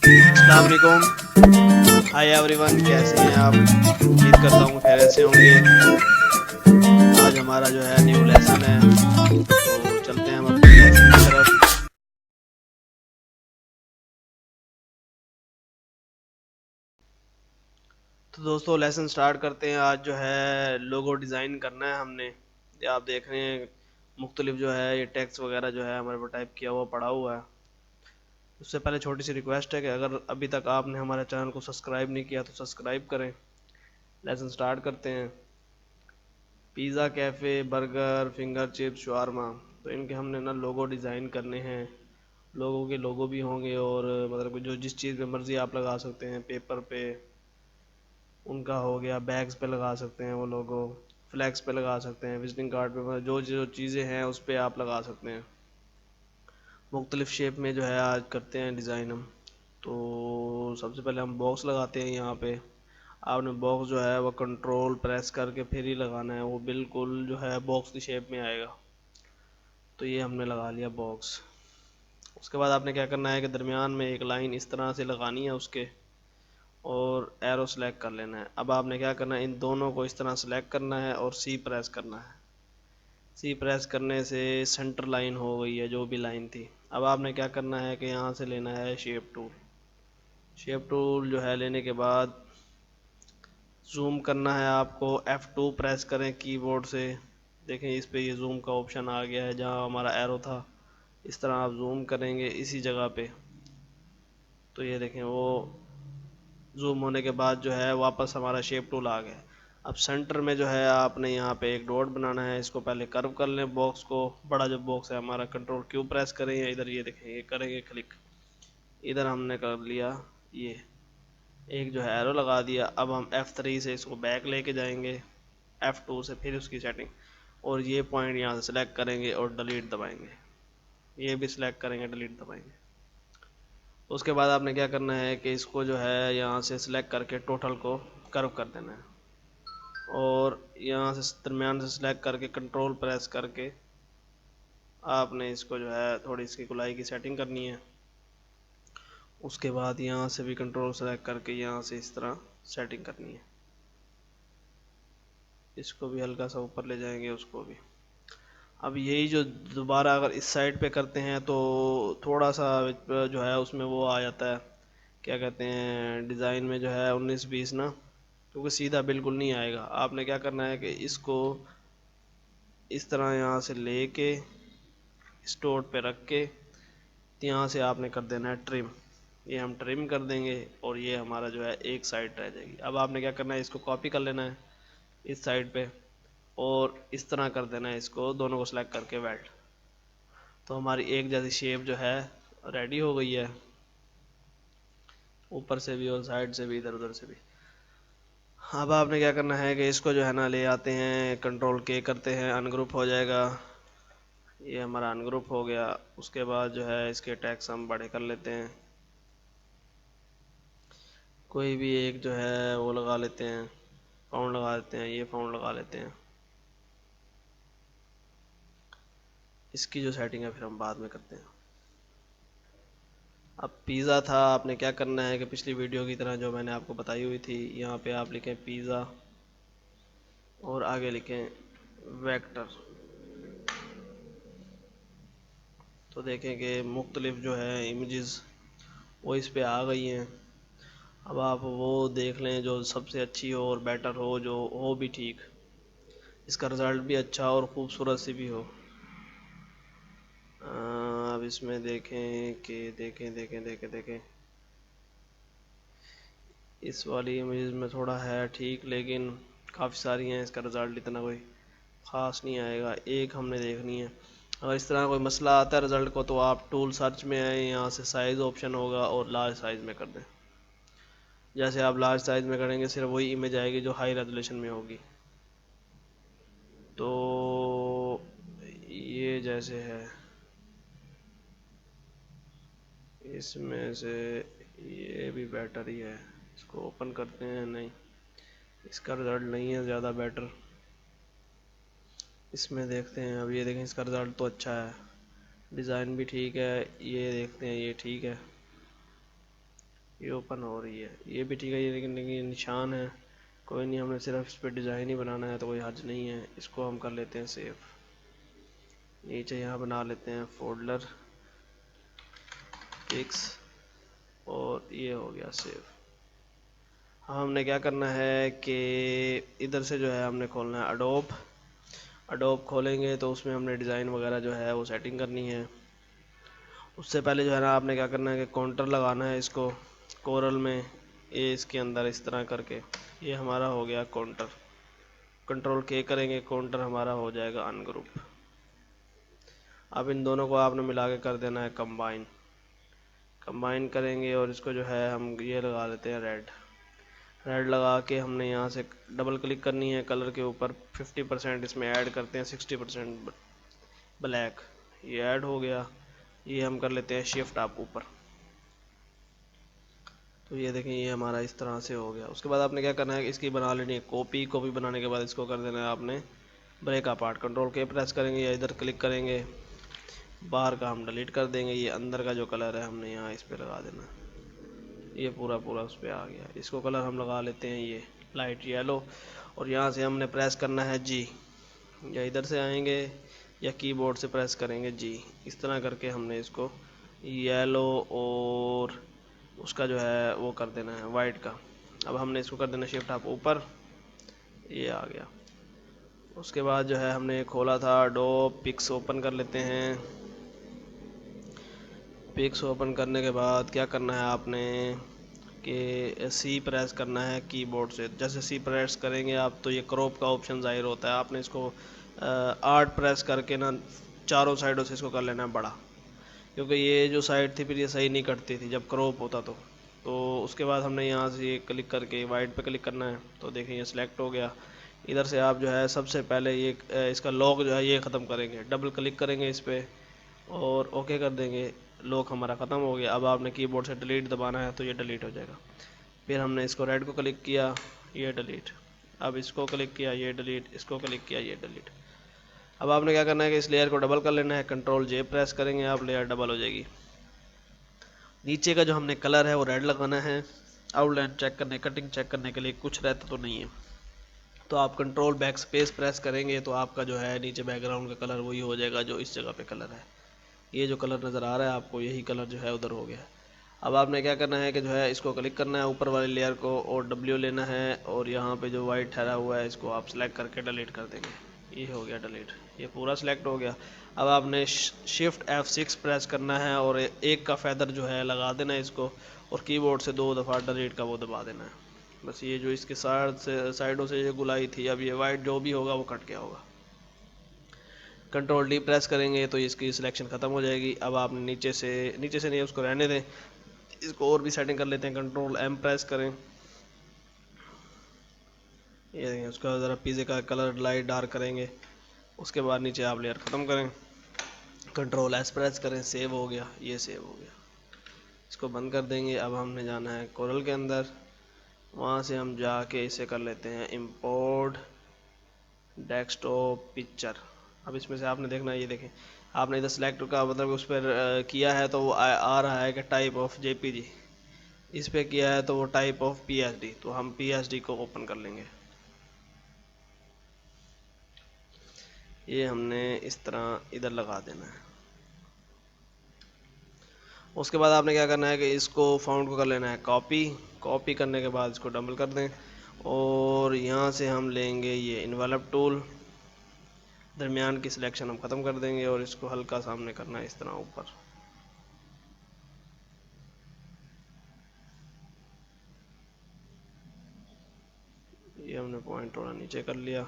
अस्सलाम वालेकुम। Hi everyone, कैसे हैं आप? उम्मीद करता हूँ खैरियत से होंगे। आज हमारा जो है न्यू लेसन है, तो चलते हैं हम अपने लेसन की तरफ। तो दोस्तों लेसन स्टार्ट करते हैं। आज जो है लोगो डिज़ाइन करना है हमने। ये आप देख रहे हैं मुख्तलिफ जो है ये टेक्स्ट वगैरह जो है हमारे पास टाइप किया हुआ पड़ा हुआ है। उससे पहले छोटी सी रिक्वेस्ट है कि अगर अभी तक आपने हमारे चैनल को सब्सक्राइब नहीं किया तो सब्सक्राइब करें। लेसन स्टार्ट करते हैं। Pizza, cafe, burger, finger chips, shawarma, तो इनके हमने ना लोगो डिज़ाइन करने हैं। लोगों के लोगो भी होंगे और मतलब जो जिस चीज़ पे मर्ज़ी आप लगा सकते हैं, पेपर पे उनका हो गया, बैग्स पे लगा सकते हैं वो लोगो, फ्लैग्स पे लगा सकते हैं, विजिटिंग कार्ड पे, मतलब जो जो चीज़ें हैं उस पर आप लगा सकते हैं। मुख्तलिफ शेप में जो है आज करते हैं डिज़ाइन हम। तो सबसे पहले हम बॉक्स लगाते हैं यहाँ पे। आपने बॉक्स जो है वो कंट्रोल प्रेस करके फिर ही लगाना है, वो बिल्कुल जो है बॉक्स की शेप में आएगा। तो ये हमने लगा लिया बॉक्स। उसके बाद आपने क्या करना है कि दरमियान में एक लाइन इस तरह से लगानी है उसके, और एरो सेलेक्ट कर लेना है। अब आपने क्या करना है, इन दोनों को इस तरह सेलेक्ट करना है और सी प्रेस करना है। सी प्रेस करने से सेंटर लाइन हो गई है जो भी लाइन थी। अब आपने क्या करना है कि यहाँ से लेना है शेप टूल। शेप टूल जो है लेने के बाद जूम करना है आपको, F2 प्रेस करें कीबोर्ड से। देखें इस पे ये जूम का ऑप्शन आ गया है जहाँ हमारा एरो था। इस तरह आप जूम करेंगे इसी जगह पे, तो ये देखें वो जूम होने के बाद जो है वापस हमारा शेप टूल आ गया। अब सेंटर में जो है आपने यहाँ पे एक डॉट बनाना है। इसको पहले कर्व कर लें बॉक्स को। बड़ा जो बॉक्स है हमारा, कंट्रोल क्यू प्रेस करें या इधर ये देखें ये करेंगे क्लिक, इधर हमने कर लिया। ये एक जो है एरो लगा दिया। अब हम F3 से इसको बैक लेके जाएंगे, F2 से फिर उसकी सेटिंग, और ये पॉइंट यहाँ से सिलेक्ट करेंगे और डिलीट दबाएंगे। ये भी सिलेक्ट करेंगे, डिलीट दबाएंगे। उसके बाद आपने क्या करना है कि इसको जो है यहाँ से सिलेक्ट करके टोटल को कर्व कर देना है, और यहाँ से दरमियान से सिलेक्ट करके कंट्रोल प्रेस करके आपने इसको जो है थोड़ी इसकी गुलाई की सेटिंग करनी है। उसके बाद यहाँ से भी कंट्रोल सेलेक्ट करके यहाँ से इस तरह सेटिंग करनी है। इसको भी हल्का सा ऊपर ले जाएंगे, उसको भी। अब यही जो दोबारा अगर इस साइड पे करते हैं तो थोड़ा सा जो है उसमें वो आ जाता है, क्या कहते हैं, डिज़ाइन में जो है 19-20 ना, क्योंकि सीधा बिल्कुल नहीं आएगा। आपने क्या करना है कि इसको इस तरह यहाँ से लेके इस डॉट पे रख के यहाँ से आपने कर देना है ट्रिम। ये हम ट्रिम कर देंगे और ये हमारा जो है एक साइड रह जाएगी। अब आपने क्या करना है, इसको कॉपी कर लेना है इस साइड पे, और इस तरह कर देना है, इसको दोनों को सेलेक्ट करके वेल्ड। तो हमारी एक जैसी शेप जो है रेडी हो गई है, ऊपर से भी और साइड से भी, इधर उधर से भी। अब आपने क्या करना है कि इसको जो है ना ले आते हैं, कंट्रोल के करते हैं, अनग्रुप हो जाएगा। ये हमारा अनग्रुप हो गया। उसके बाद जो है इसके टैक्स हम बड़े कर लेते हैं। कोई भी एक जो है वो लगा लेते हैं, फाउंड लगा लेते हैं, ये फाउंड लगा लेते हैं। इसकी जो सेटिंग है फिर हम बाद में करते हैं। अब पिज़्ज़ा था, आपने क्या करना है कि पिछली वीडियो की तरह जो मैंने आपको बताई हुई थी, यहाँ पे आप लिखें पिज़्ज़ा और आगे लिखें वेक्टर। तो देखें कि मुख्तलिफ जो है इमेजेस वो इस पे आ गई हैं। अब आप वो देख लें जो सबसे अच्छी हो और बेटर हो, जो हो भी ठीक, इसका रिज़ल्ट भी अच्छा और ख़ूबसूरत सी भी हो। अब इसमें देखें कि देखें देखें देखें देखें इस वाली इमेज में थोड़ा है ठीक, लेकिन काफ़ी सारी हैं, इसका रिज़ल्ट इतना कोई ख़ास नहीं आएगा। एक हमने देखनी है। अगर इस तरह कोई मसला आता है रिज़ल्ट को, तो आप टूल सर्च में आए, यहाँ से साइज़ ऑप्शन होगा और लार्ज साइज़ में कर दें। जैसे आप लार्ज साइज़ में करेंगे सिर्फ वही इमेज आएगी जो हाई रेजोल्यूशन में होगी। तो ये जैसे है, इसमें से ये भी बेटर ही है। इसको ओपन करते हैं, नहीं इसका रिज़ल्ट नहीं है ज़्यादा बेटर। इसमें देखते हैं। अब ये देखें इसका रिज़ल्ट तो अच्छा है, डिज़ाइन भी ठीक है। ये देखते हैं, ये ठीक है। ये ओपन हो रही है, ये भी ठीक है, ये लेकिन ये निशान है, कोई नहीं, हमने सिर्फ इस पर डिज़ाइन ही बनाना है तो कोई हर्ज नहीं है। इसको हम कर लेते हैं सेव। नीचे यहाँ बना लेते हैं फोल्डर पिक्स, और ये हो गया सेव। हमने क्या करना है कि इधर से जो है हमने खोलना है अडोब। अडोब खोलेंगे तो उसमें हमने डिज़ाइन वगैरह जो है वो सेटिंग करनी है। उससे पहले जो है ना आपने क्या करना है कि काउंटर लगाना है इसको कोरल में, ये इसके अंदर इस तरह करके, ये हमारा हो गया काउंटर। कंट्रोल के करेंगे, काउंटर हमारा हो जाएगा अनग्रुप। अब इन दोनों को आपने मिला के कर देना है कंबाइन। कंबाइन करेंगे और इसको जो है हम ये लगा लेते हैं रेड। रेड लगा के हमने यहाँ से डबल क्लिक करनी है कलर के ऊपर, 50% इसमें ऐड करते हैं, 60% ब्लैक, ये ऐड हो गया। ये हम कर लेते हैं शिफ्ट अप ऊपर, तो ये देखें ये हमारा इस तरह से हो गया। उसके बाद आपने क्या करना है, इसकी बना लेनी है कॉपी। कॉपी बनाने के बाद इसको कर देना है आपने ब्रेक अपार्ट। कंट्रोल के प्रेस करेंगे या इधर क्लिक करेंगे, बाहर का हम डिलीट कर देंगे। ये अंदर का जो कलर है हमने यहाँ इस पर लगा देना, ये पूरा पूरा उस पर आ गया। इसको कलर हम लगा लेते हैं ये लाइट येलो, और यहाँ से हमने प्रेस करना है जी, या इधर से आएंगे या कीबोर्ड से प्रेस करेंगे जी। इस तरह करके हमने इसको येलो और उसका जो है वो कर देना है वाइट का। अब हमने इसको कर देना शिफ्ट अप ऊपर, ये आ गया। उसके बाद जो है हमने खोला था अडोब पिक्स, ओपन कर लेते हैं। पिक्स ओपन करने के बाद क्या करना है आपने कि सी प्रेस करना है कीबोर्ड से। जैसे सी प्रेस करेंगे आप तो ये क्रॉप का ऑप्शन ज़ाहिर होता है। आपने इसको आर्ट प्रेस करके ना चारों साइडों से इसको कर लेना है बड़ा, क्योंकि ये जो साइड थी फिर ये सही नहीं कटती थी जब क्रॉप होता तो उसके बाद हमने यहाँ से ये क्लिक करके वाइट पे क्लिक करना है, तो देखें ये सिलेक्ट हो गया। इधर से आप जो है सबसे पहले ये इसका लॉक जो है ये ख़त्म करेंगे, डबल क्लिक करेंगे इस पर और ओके कर देंगे, लॉक हमारा ख़त्म हो गया। अब आपने कीबोर्ड से डिलीट दबाना है तो ये डिलीट हो जाएगा। फिर हमने इसको रेड को क्लिक किया, ये डिलीट। अब इसको क्लिक किया, ये डिलीट। इसको क्लिक किया, ये डिलीट। अब आपने क्या करना है कि इस लेयर को डबल कर लेना है, कंट्रोल जे प्रेस करेंगे आप, लेयर डबल हो जाएगी। नीचे का जो हमने कलर है वो रेड लगाना है। आउटलाइन चेक करने, कटिंग चेक करने के लिए कुछ रहता तो नहीं है, तो आप कंट्रोल बैक स्पेस प्रेस करेंगे तो आपका जो है नीचे बैकग्राउंड का कलर वही हो जाएगा जो इस जगह पे कलर है। ये जो कलर नज़र आ रहा है आपको, यही कलर जो है उधर हो गया। अब आपने क्या करना है कि जो है इसको क्लिक करना है ऊपर वाली लेयर को और डब्ल्यू लेना है, और यहाँ पे जो वाइट ठहरा हुआ है इसको आप सेलेक्ट करके डिलीट कर देंगे। ये हो गया डिलीट, ये पूरा सेलेक्ट हो गया। अब आपने शिफ्ट F6 प्रेस करना है और एक का फेदर जो है लगा देना है इसको, और कीबोर्ड से 2 दफ़ा डिलीट का वो दबा देना है। बस ये जो इसके साइडों से ये गुलाई थी, अब ये वाइट जो भी होगा वो कट गया होगा। कंट्रोल डी प्रेस करेंगे तो इसकी सिलेक्शन ख़त्म हो जाएगी। अब आप नीचे से नहीं, उसको रहने दें। इसको और भी सेटिंग कर लेते हैं, कंट्रोल एम प्रेस करें, ये देखें उसका ज़रा पिज़्ज़े का कलर लाइट डार्क करेंगे। उसके बाद नीचे आप लेयर ख़त्म करें, कंट्रोल एस प्रेस करें, सेव हो गया, ये सेव हो गया। इसको बंद कर देंगे। अब हमने जाना है कोरल के अंदर, वहाँ से हम जाके इसे कर लेते हैं इंपोर्ट डेस्कटॉप पिक्चर। अब इसमें से आपने देखना है, ये देखें आपने इधर सेलेक्ट का मतलब उस पर किया है तो वो आ रहा है कि टाइप ऑफ जेपीजी, इस पे किया है तो वो टाइप ऑफ पीएसडी, तो हम पीएसडी को ओपन कर लेंगे। ये हमने इस तरह इधर लगा देना है। उसके बाद आपने क्या करना है कि इसको फाउंड को कर लेना है कॉपी। कॉपी करने के बाद इसको डबल कर दें और यहाँ से हम लेंगे ये इन्वेलप टूल, दरमियान की सिलेक्शन हम ख़त्म कर देंगे और इसको हल्का सामने करना है इस तरह ऊपर। ये हमने पॉइंट थोड़ा नीचे कर लिया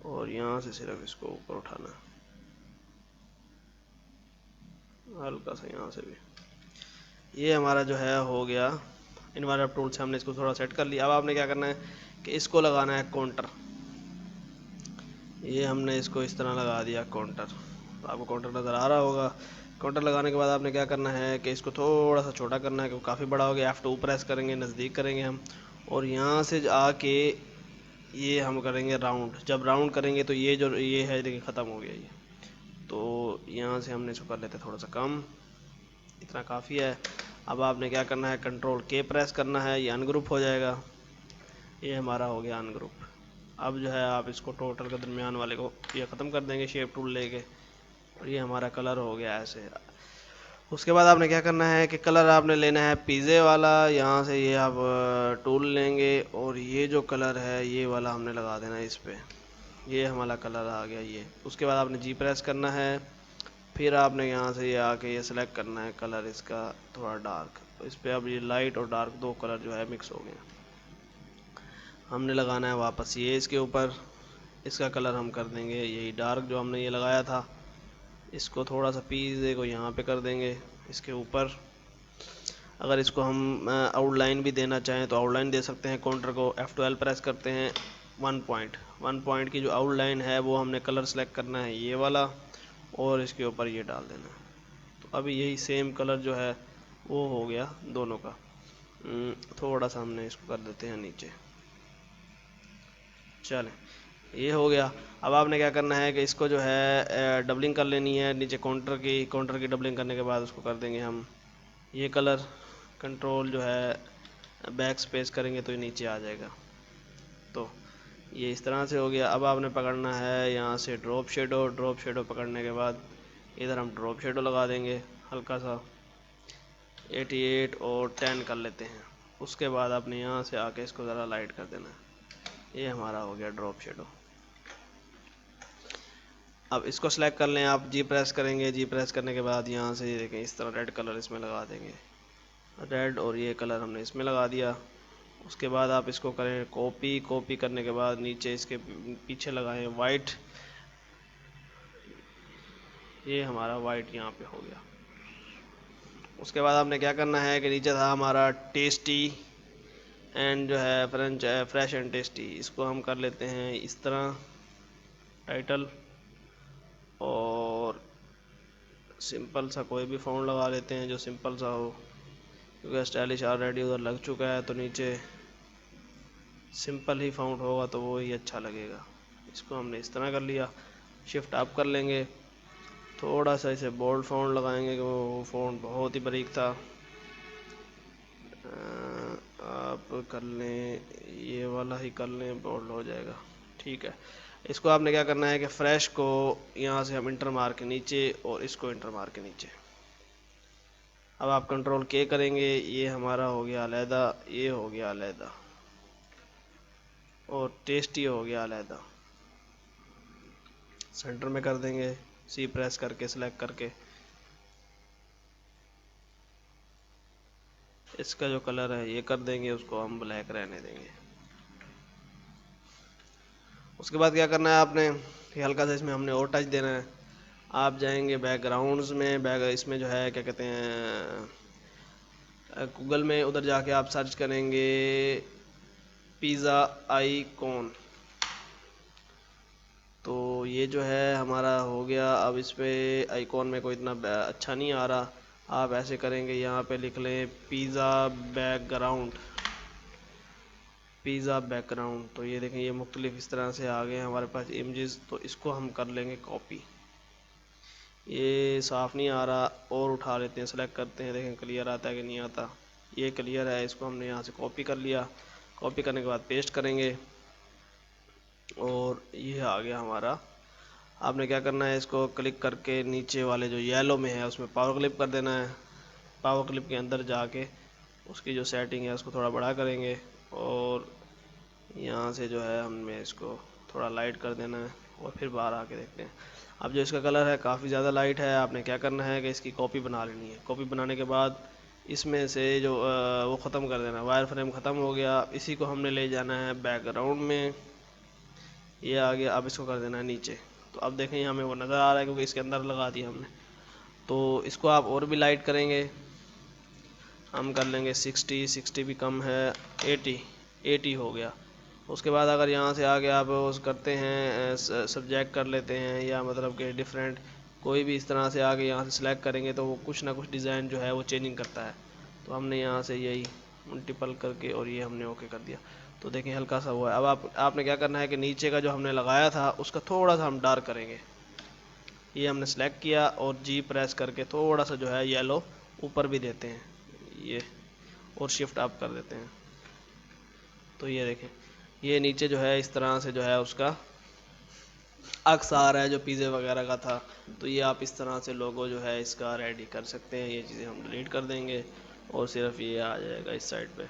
और यहाँ से सिर्फ इसको ऊपर उठाना है हल्का सा, यहाँ से भी। ये हमारा जो है हो गया। इन्वायरमेंट टूल से हमने इसको थोड़ा सेट कर लिया। अब आपने क्या करना है कि इसको लगाना है काउंटर। ये हमने इसको इस तरह लगा दिया काउंटर, तो आपको काउंटर नज़र आ रहा होगा। काउंटर लगाने के बाद आपने क्या करना है कि इसको थोड़ा सा छोटा करना है, क्योंकि काफ़ी बड़ा हो गया। F2 प्रेस करेंगे, नज़दीक करेंगे हम, और यहाँ से आके ये हम करेंगे राउंड। जब राउंड करेंगे तो ये जो ये है देखिए ख़त्म हो गया ये, तो यहाँ से हमने इसको कर लेते हैं थोड़ा सा कम, इतना काफ़ी है। अब आपने क्या करना है, कंट्रोल के प्रेस करना है, ये अनग्रुप हो जाएगा। ये हमारा हो गया अनग्रुप। अब जो है आप इसको टोटल के दरमियान वाले को ये ख़त्म कर देंगे शेप टूल लेके, और ये हमारा कलर हो गया ऐसे। उसके बाद आपने क्या करना है कि कलर आपने लेना है पिज़्ज़े वाला, यहाँ से ये आप टूल लेंगे और ये जो कलर है ये वाला हमने लगा देना है इस पर। ये हमारा कलर आ गया ये। उसके बाद आपने जी प्रेस करना है, फिर आपने यहाँ से ये आके ये सिलेक्ट करना है कलर इसका थोड़ा डार्क। तो इस पर अब ये लाइट और डार्क दो कलर जो है मिक्स हो गए। हमने लगाना है वापस ये इसके ऊपर, इसका कलर हम कर देंगे यही डार्क जो हमने ये लगाया था, इसको थोड़ा सा पिज़्ज़े को यहाँ पे कर देंगे इसके ऊपर। अगर इसको हम आउटलाइन भी देना चाहें तो आउटलाइन दे सकते हैं। काउंटर को F12 प्रेस करते हैं, 1 पॉइंट की जो आउटलाइन है वो हमने कलर सेलेक्ट करना है ये वाला, और इसके ऊपर ये डाल देना है। तो अभी यही सेम कलर जो है वो हो गया दोनों का। थोड़ा सा हमने इसको कर देते हैं नीचे, चलें ये हो गया। अब आपने क्या करना है कि इसको जो है डबलिंग कर लेनी है नीचे काउंटर की डबलिंग करने के बाद उसको कर देंगे हम ये कलर। कंट्रोल जो है बैक स्पेस करेंगे तो ये नीचे आ जाएगा। तो ये इस तरह से हो गया। अब आपने पकड़ना है यहाँ से ड्रॉप शेडो पकड़ने के बाद इधर हम ड्रॉप शेडो लगा देंगे हल्का सा, 88 और 10 कर लेते हैं। उसके बाद आपने यहाँ से आके इसको ज़रा लाइट कर देना है। ये हमारा हो गया ड्रॉप शेडो। अब इसको सेलेक्ट कर लें आप, जी प्रेस करेंगे, जी प्रेस करने के बाद यहाँ से ये देखें इस तरह रेड कलर इसमें लगा देंगे, रेड, और ये कलर हमने इसमें लगा दिया। उसके बाद आप इसको करें कॉपी करने के बाद नीचे इसके पीछे लगाएं वाइट, ये हमारा वाइट यहाँ पे हो गया। उसके बाद आपने क्या करना है कि नीचे था हमारा टेस्टी एंड जो है फ्रेश एंड टेस्टी, इसको हम कर लेते हैं इस तरह टाइटल, और सिंपल सा कोई भी फ़ॉन्ट लगा लेते हैं जो सिंपल सा हो, क्योंकि स्टाइलिश ऑलरेडी उधर लग चुका है तो नीचे सिंपल ही फ़ॉन्ट होगा तो वो ही अच्छा लगेगा। इसको हमने इस तरह कर लिया। शिफ्ट अप कर लेंगे, थोड़ा सा इसे बोल्ड फ़ॉन्ट लगाएंगे कि वो फ़ॉन्ट बहुत ही बारीक था। आप कर लें ये वाला ही कर लें, बोल्ड हो जाएगा, ठीक है। इसको आपने क्या करना है कि फ्रेश को यहाँ से हम इंटर मार के नीचे और इसको इंटर मार के नीचे। अब आप कंट्रोल के करेंगे, ये हमारा हो गया अलहदा, ये हो गया अलहदा, और टेस्टी हो गया अलहदा। सेंटर में कर देंगे, सी प्रेस करके सिलेक्ट करके। इसका जो कलर है ये कर देंगे, उसको हम ब्लैक रहने देंगे। उसके बाद क्या करना है आपने, हल्का सा इसमें हमने और टच देना है। आप जाएंगे बैकग्राउंड्स में, इसमें जो है क्या कहते हैं गूगल में, उधर जाके आप सर्च करेंगे पिज़्ज़ा आइकॉन, तो ये जो है हमारा हो गया। अब इस पर आइकॉन में कोई इतना अच्छा नहीं आ रहा, आप ऐसे करेंगे यहाँ पे लिख लें पिज़्ज़ा बैकग्राउंड, पिज़्ज़ा बैकग्राउंड। तो ये देखें ये मुख्तलिफ इस तरह से आ गए हैं हमारे पास इमेजेस। तो इसको हम कर लेंगे कॉपी, ये साफ़ नहीं आ रहा, और उठा लेते हैं, सेलेक्ट करते हैं, देखें क्लियर आता है कि नहीं आता। ये क्लियर है, इसको हमने यहाँ से कॉपी कर लिया। कॉपी करने के बाद पेस्ट करेंगे और ये आ गया हमारा। आपने क्या करना है, इसको क्लिक करके नीचे वाले जो येलो में है उसमें पावर क्लिप कर देना है। पावर क्लिप के अंदर जाके उसकी जो सेटिंग है उसको थोड़ा बड़ा करेंगे, और यहाँ से जो है हमें इसको थोड़ा लाइट कर देना है, और फिर बाहर आके देखते हैं। अब जो इसका कलर है काफ़ी ज़्यादा लाइट है। आपने क्या करना है कि इसकी कॉपी बना लेनी है। कॉपी बनाने के बाद इसमें से जो वो ख़त्म कर देना, वायर फ्रेम ख़त्म हो गया, इसी को हमने ले जाना है बैकग्राउंड में। ये आ गया, अब इसको कर देना है नीचे। तो अब देखें हमें वो नज़र आ रहा है क्योंकि इसके अंदर लगा दिया हमने। तो इसको आप और भी लाइट करेंगे, हम कर लेंगे 60 भी कम है, 80 हो गया। उसके बाद अगर यहाँ से आगे आप उस करते हैं सब्जेक्ट कर लेते हैं, या मतलब कि डिफरेंट कोई भी इस तरह से आगे यहाँ से सिलेक्ट करेंगे तो वो कुछ ना कुछ डिज़ाइन जो है वो चेंजिंग करता है। तो हमने यहाँ से यही मल्टीपल करके और ये हमने ओके कर दिया। तो देखें हल्का सा हुआ है। अब आपने क्या करना है कि नीचे का जो हमने लगाया था उसका थोड़ा सा हम डार्क करेंगे। ये हमने सेलेक्ट किया और जी प्रेस करके थोड़ा सा जो है येलो ऊपर भी देते हैं, ये, और शिफ्ट अप कर देते हैं। तो ये देखें, ये नीचे जो है इस तरह से जो है उसका अक्स आ रहा है जो पिज़्ज़े वगैरह का था। तो ये आप इस तरह से लोगो जो है इसका रेडी कर सकते हैं। ये चीज़ें हम डिलीट कर देंगे और सिर्फ ये आ जाएगा इस साइड पे।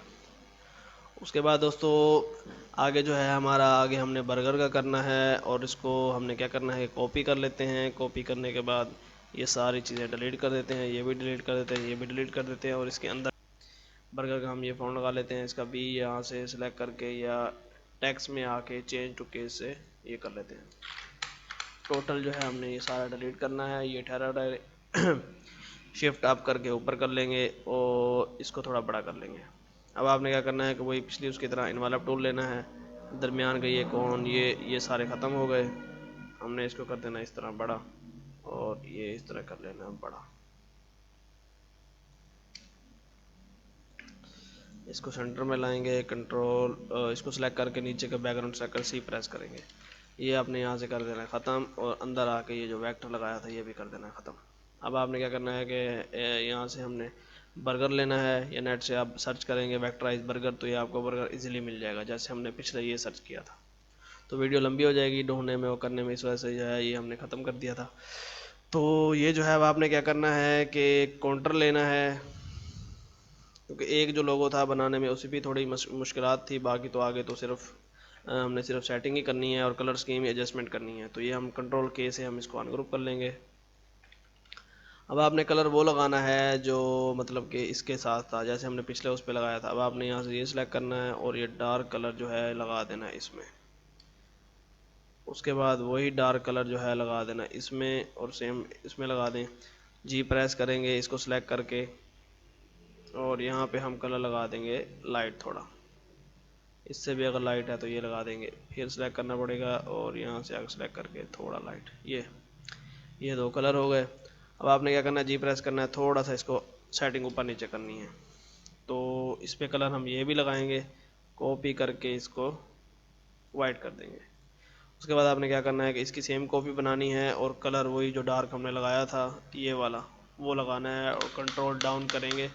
उसके बाद दोस्तों आगे जो है हमारा, आगे हमने बर्गर का करना है और इसको हमने क्या करना है, कॉपी कर लेते हैं। कॉपी करने के बाद ये सारी चीज़ें डिलीट कर देते हैं, ये भी डिलीट कर देते हैं, ये भी डिलीट कर देते हैं। और इसके अंदर बर्गर का हम ये फ़ॉन्ट लगा लेते हैं, इसका बी यहाँ से सिलेक्ट करके या टेक्स्ट में आके चेंज टू केस से ये कर लेते हैं। टोटल जो है हमने ये सारा डिलीट करना है। ये ठहरा शिफ्ट अप करके ऊपर कर लेंगे और इसको थोड़ा बड़ा कर लेंगे। अब आपने क्या करना है कि वही पिछली उसकी तरह इनवॉल्व टूल लेना है, दरमियान का ये कौन, ये सारे ख़त्म हो गए। हमने इसको कर देना इस तरह बड़ा और ये इस तरह कर लेना बड़ा। इसको सेंटर में लाएंगे, कंट्रोल इसको सेलेक्ट करके नीचे का बैकग्राउंड सेलेक्ट कर सी प्रेस करेंगे। ये आपने यहाँ से कर देना है ख़त्म और अंदर आके ये जो वेक्टर लगाया था ये भी कर देना है ख़त्म। अब आपने क्या करना है कि यहाँ से हमने बर्गर लेना है, या नेट से आप सर्च करेंगे वेक्टराइज बर्गर तो ये आपको बर्गर इजीली मिल जाएगा, जैसे हमने पिछले ये सर्च किया था। तो वीडियो लंबी हो जाएगी ढूंढने में और करने में, इस वजह से जो है ये हमने ख़त्म कर दिया था। तो ये जो है अब आपने क्या करना है कि काउंटर लेना है, क्योंकि एक जो लोगो था बनाने में उसी भी थोड़ी मुश्किलात थी। बाकी तो आगे तो सिर्फ हमने सिर्फ सेटिंग ही करनी है और कलर स्कीम एडजस्टमेंट करनी है। तो ये हम कंट्रोल के से हम इसको अनग्रुप कर लेंगे। अब आपने कलर वो लगाना है जो मतलब कि इसके साथ था, जैसे हमने पिछले उस पर लगाया था। अब आपने यहाँ से ये सिलेक्ट करना है और ये डार्क कलर जो है लगा देना है इसमें। उसके बाद वही डार्क कलर जो है लगा देना इसमें और सेम इसमें लगा दें। जी प्रेस करेंगे इसको सिलेक्ट करके और यहाँ पे हम कलर लगा देंगे लाइट थोड़ा, इससे भी अगर लाइट है तो ये लगा देंगे। फिर सिलेक्ट करना पड़ेगा और यहाँ से आगे सिलेक्ट करके थोड़ा लाइट, ये दो कलर हो गए। अब आपने क्या करना है, जी प्रेस करना है, थोड़ा सा इसको सेटिंग ऊपर नीचे करनी है। तो इस पे कलर हम ये भी लगाएंगे, कॉपी करके इसको वाइट कर देंगे। उसके बाद आपने क्या करना है कि इसकी सेम कॉपी बनानी है और कलर वही जो डार्क हमने लगाया था ये वाला वो लगाना है और कंट्रोल डाउन करेंगे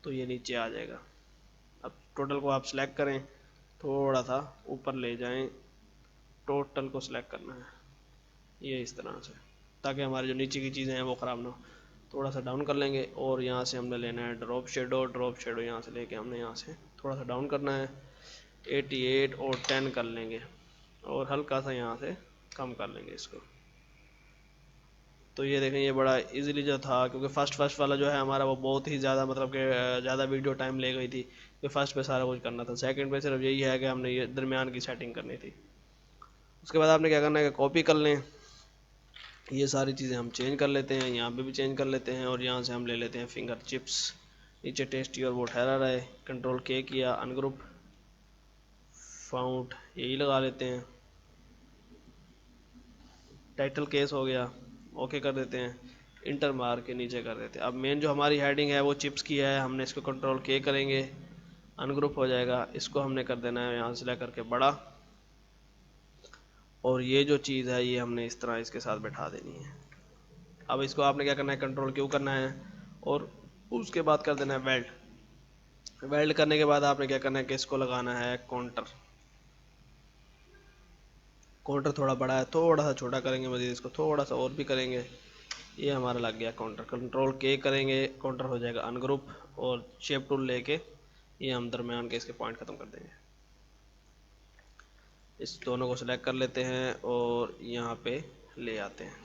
तो ये नीचे आ जाएगा। अब टोटल को आप सिलेक्ट करें, थोड़ा सा ऊपर ले जाएं, टोटल को सिलेक्ट करना है ये इस तरह से, ताकि हमारी जो नीचे की चीज़ें हैं वो ख़राब ना हो। थोड़ा सा डाउन कर लेंगे और यहाँ से हमने लेना है ड्रॉप शेडो यहाँ से लेके हमने यहाँ से थोड़ा सा डाउन करना है, 88 और 10 कर लेंगे और हल्का सा यहाँ से कम कर लेंगे इसको। तो ये देखें ये बड़ा इजीली जो था, क्योंकि फर्स्ट वाला जो है हमारा वो बहुत ही ज़्यादा मतलब कि ज़्यादा वीडियो टाइम ले गई थी, कि फर्स्ट पे सारा कुछ करना था। सेकंड पे सिर्फ यही है कि हमने ये दरमियान की सेटिंग करनी थी। उसके बाद आपने क्या करना है कि कॉपी कर लें, ये सारी चीज़ें हम चेंज कर लेते हैं, यहाँ पे भी चेंज कर लेते हैं और यहाँ से हम ले लेते हैं फिंगर चिप्स। नीचे टेस्टी और वो ठहरा रहे, कंट्रोल के किया, अनग्रुप फाउंड यही लगा लेते हैं, टाइटल केस हो गया, ओके कर देते हैं, इंटर मार के नीचे कर देते हैं। अब मेन जो हमारी हेडिंग है वो चिप्स की है, हमने इसको कंट्रोल के करेंगे, अनग्रुप हो जाएगा। इसको हमने कर देना है यहाँ से ले करके बड़ा, और ये जो चीज़ है ये हमने इस तरह इसके साथ बैठा देनी है। अब इसको आपने क्या करना है, कंट्रोल क्यू करना है और उसके बाद कर देना है वेल्ड। वेल्ड करने के बाद आपने क्या करना है कि इसको लगाना है काउंटर। काउंटर थोड़ा बड़ा है, थोड़ा सा छोटा करेंगे, मजीद इसको थोड़ा सा और भी करेंगे। ये हमारा लग गया काउंटर, कंट्रोल के करेंगे, काउंटर हो जाएगा अनग्रुप और शेप टूल लेके ये हम दरमियान के इसके पॉइंट ख़त्म कर देंगे। इस दोनों को सिलेक्ट कर लेते हैं और यहाँ पे ले आते हैं।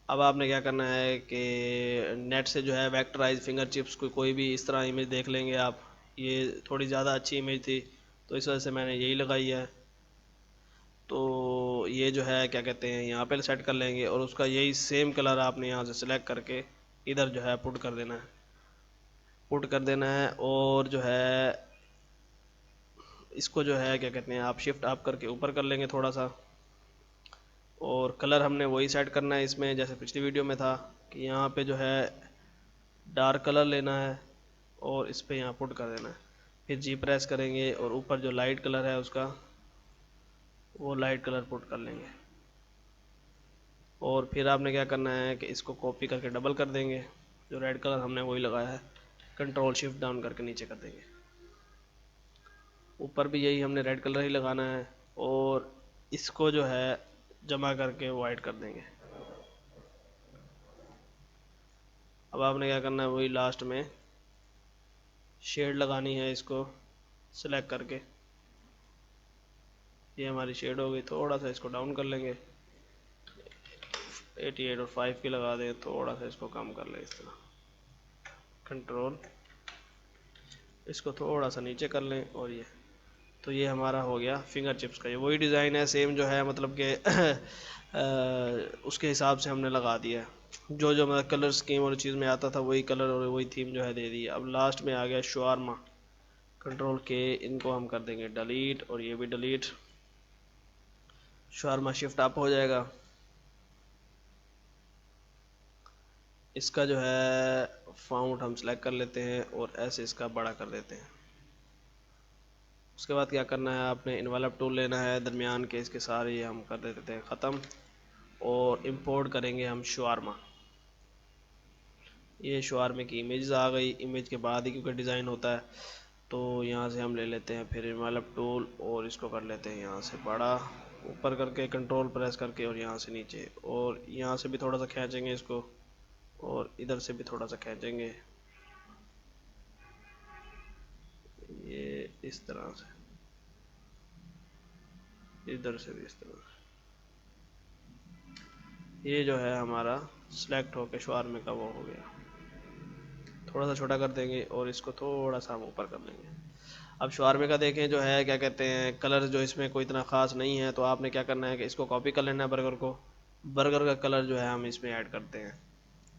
अब आपने क्या करना है कि नेट से जो है वेक्टराइज फिंगर चिप्स कोई भी इस तरह इमेज देख लेंगे आप। ये थोड़ी ज़्यादा अच्छी इमेज थी तो इस वजह से मैंने यही लगाई है। तो ये जो है क्या कहते हैं यहाँ पे सेट कर लेंगे और उसका यही सेम कलर आपने यहाँ से सिलेक्ट करके इधर जो है पुट कर देना है और जो है इसको जो है क्या कहते हैं आप शिफ्ट अप करके ऊपर कर लेंगे थोड़ा सा। और कलर हमने वही सेट करना है इसमें जैसे पिछली वीडियो में था, कि यहाँ पे जो है डार्क कलर लेना है और इस पे यहाँ पुट कर देना है। फिर जी प्रेस करेंगे और ऊपर जो लाइट कलर है उसका वो लाइट कलर पुट कर लेंगे। और फिर आपने क्या करना है कि इसको कॉपी करके डबल कर देंगे, जो रेड कलर हमने वही लगाया है, कंट्रोल शिफ्ट डाउन करके नीचे कर देंगे। ऊपर भी यही हमने रेड कलर ही लगाना है और इसको जो है जमा करके वाइट कर देंगे। अब आपने क्या करना है, वही लास्ट में शेड लगानी है, इसको सिलेक्ट करके ये हमारी शेड हो गई। थोड़ा सा इसको डाउन कर लेंगे, 88 और 5 की लगा दें, थोड़ा सा इसको कम कर लें इस तरह, कंट्रोल इसको थोड़ा सा नीचे कर लें और ये, तो ये हमारा हो गया फिंगर चिप्स का। ये वही डिज़ाइन है सेम जो है, मतलब कि उसके हिसाब से हमने लगा दिया है, जो जो मतलब कलर स्कीम और चीज़ में आता था वही कलर और वही थीम जो है दे दी। अब लास्ट में आ गया शवारमा, कंट्रोल के इनको हम कर देंगे डिलीट और ये भी डिलीट, शवारमा शिफ्ट अप हो जाएगा। इसका जो है फाउंट हम सेलेक्ट कर लेते हैं और ऐसे इसका बड़ा कर देते हैं। उसके बाद क्या करना है, आपने इन्वेलप टूल लेना है, दरमियान के इसके सारे ये हम कर देते हैं ख़त्म और इंपोर्ट करेंगे हम शवारमा। ये शवारमे की इमेज आ गई, इमेज के बाद ही क्योंकि डिज़ाइन होता है, तो यहाँ से हम ले लेते हैं फिर इन्वेलप टूल और इसको कर लेते हैं यहाँ से बड़ा, ऊपर करके कंट्रोल प्रेस करके और यहाँ से नीचे, और यहाँ से भी थोड़ा सा खींचेंगे इसको और इधर से भी थोड़ा सा खींचेंगे, ये इस तरह से, इधर से भी इस तरह से। ये जो है हमारा सिलेक्ट होके शवारमे का वो हो गया। थोड़ा सा छोटा कर देंगे और इसको थोड़ा सा हम ऊपर कर देंगे। अब शवारमे का देखें जो है क्या कहते हैं, कलर जो इसमें कोई इतना ख़ास नहीं है, तो आपने क्या करना है कि इसको कॉपी कर लेना है बर्गर को, बर्गर का कलर जो है हम इसमें ऐड करते हैं।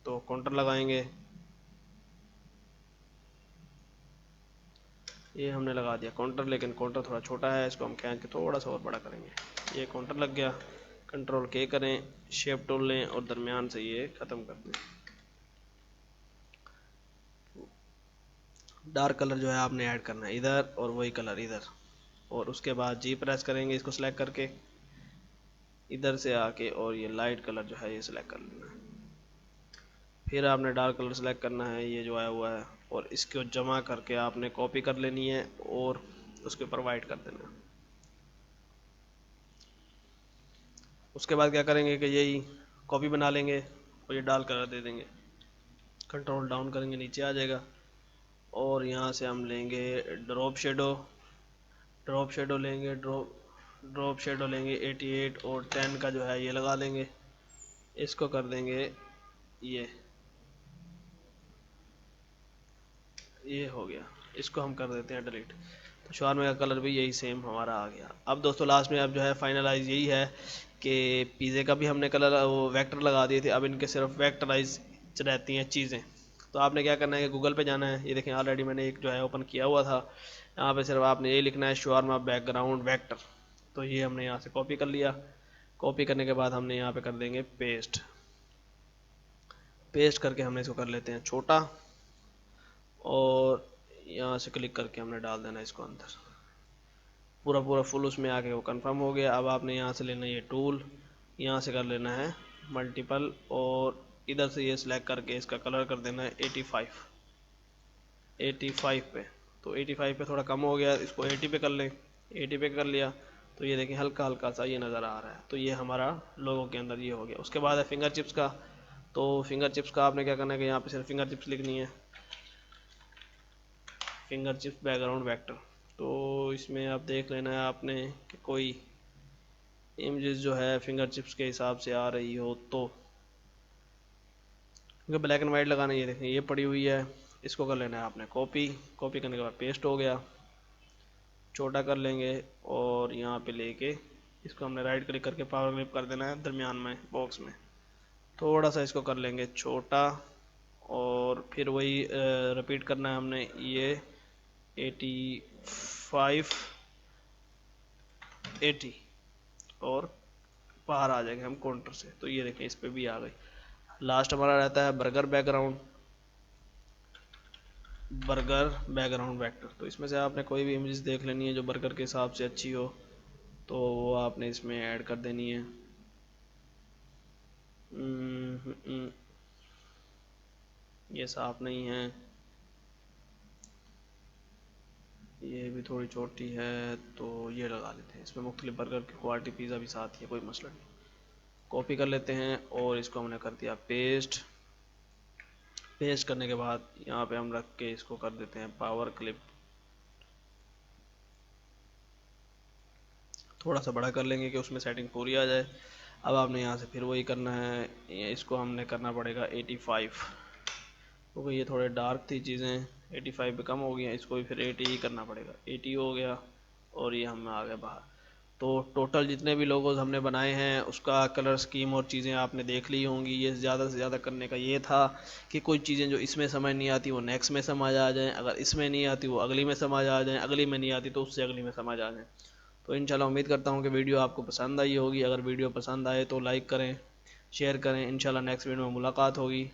तो काउंटर लगाएंगे, ये हमने लगा दिया काउंटर, लेकिन काउंटर थोड़ा छोटा है, इसको हम खींच के थोड़ा सा और बड़ा करेंगे। ये काउंटर लग गया, कंट्रोल के करें, शेप टूल लें और दरमियान से ये ख़त्म कर दें। डार्क कलर जो है आपने ऐड करना है इधर और वही कलर इधर, और उसके बाद जी प्रेस करेंगे इसको सिलेक्ट करके इधर से आके, और ये लाइट कलर जो है ये सिलेक्ट कर लेना है। फिर आपने डार्क कलर सेलेक्ट करना है, ये जो आया हुआ है, और इसको जमा करके आपने कॉपी कर लेनी है और उसके ऊपर वाइट कर देना है। उसके बाद क्या करेंगे कि यही कॉपी बना लेंगे और ये डार्क कलर दे देंगे, कंट्रोल डाउन करेंगे नीचे आ जाएगा, और यहाँ से हम लेंगे ड्रॉप शेडो, ड्रॉप शेडो लेंगे, ड्रॉप शेडो लेंगे 88 और 10 का जो है ये लगा लेंगे, इसको कर देंगे ये हो गया, इसको हम कर देते हैं डिलीट। तो शवारमे का कलर भी यही सेम हमारा आ गया। अब दोस्तों लास्ट में अब जो है फाइनलाइज यही है कि पिज़्ज़े का भी हमने कलर वो वेक्टर लगा दिए थे, अब इनके सिर्फ वेक्टराइज रहती हैं चीज़ें। तो आपने क्या करना है कि गूगल पे जाना है, ये देखें ऑलरेडी मैंने एक जो है ओपन किया हुआ था, यहाँ पे सिर्फ आपने ये लिखना है शवारमा बैकग्राउंड वेक्टर। तो ये हमने यहाँ से कॉपी कर लिया, कॉपी करने के बाद हमने यहाँ पे कर देंगे पेस्ट, पेस्ट करके हमने इसको कर लेते हैं छोटा, और यहाँ से क्लिक करके हमने डाल देना इसको अंदर, पूरा पूरा फुल उसमें आके वो कंफर्म हो गया। अब आपने यहाँ से लेना है ये टूल, यहाँ से कर लेना है मल्टीपल, और इधर से ये सिलेक्ट करके इसका कलर कर देना है 85 पे। तो 85 पे थोड़ा कम हो गया, इसको 80 पे कर लें, 80 पे कर लिया, तो ये देखें हल्का हल्का सा ये नज़र आ रहा है। तो ये हमारा लोगों के अंदर ये हो गया। उसके बाद है फिंगर चिप्स का, तो फिंगर चिप्स का आपने क्या करना है कि यहाँ पे सिर्फ फिंगर चिप्स लिखनी है, फिंगर चिप्स बैकग्राउंड वेक्टर। तो इसमें आप देख लेना है आपने कि कोई इमेजेस जो है फिंगर चिप्स के हिसाब से आ रही हो, तो क्योंकि ब्लैक एंड वाइट लगाना, ये देखें ये पड़ी हुई है, इसको कर लेना है आपने कॉपी, कॉपी करने के बाद पेस्ट हो गया, छोटा कर लेंगे और यहाँ पे लेके इसको हमने राइट क्लिक करके पावर क्लिक कर देना है दरमियान में बॉक्स में, थोड़ा सा इसको कर लेंगे छोटा, और फिर वही रिपीट करना है हमने, ये 85 80 और बाहर आ जाएंगे हम काउंटर से। तो ये देखें इस पे भी आ गई। लास्ट हमारा रहता है burger background, burger background vector. तो इसमें से आपने कोई भी इमेज देख लेनी है जो बर्गर के हिसाब से अच्छी हो, तो वो आपने इसमें ऐड कर देनी है। ये साफ नहीं है, ये भी थोड़ी छोटी है, तो ये लगा लेते हैं। इसमें मुख्तलिफ बर्गर की क्वालिटी पिज़्ज़ा भी साथ ही है, कोई मसला नहीं। कॉपी कर लेते हैं और इसको हमने कर दिया पेस्ट। पेस्ट करने के बाद यहाँ पे हम रख के इसको कर देते हैं पावर क्लिप। थोड़ा सा बड़ा कर लेंगे कि उसमें सेटिंग पूरी आ जाए। अब आपने यहाँ से फिर वही करना है, इसको हमने करना पड़ेगा 85, क्योंकि ये थोड़े डार्क थी चीज़ें, 85 पे कम हो गई हैं, इसको भी फिर 80 ही करना पड़ेगा। 80 हो गया और ये हम आ गए बाहर। तो टोटल जितने भी लोगोज हमने बनाए हैं उसका कलर स्कीम और चीज़ें आपने देख ली होंगी। ये ज़्यादा से ज़्यादा करने का ये था कि कोई चीज़ें जो इसमें समझ नहीं आती वो नेक्स्ट में समझ आ जाएँ, अगर इसमें नहीं आती वो अगली में समझ आ जाएँ, अगली में नहीं आती तो उससे अगली में समझ आ जाएँ। तो इंशाल्लाह उम्मीद करता हूँ कि वीडियो आपको पसंद आई होगी। अगर वीडियो पसंद आए तो लाइक करें, शेयर करें। इंशाल्लाह नेक्स्ट वीडियो में मुलाकात होगी।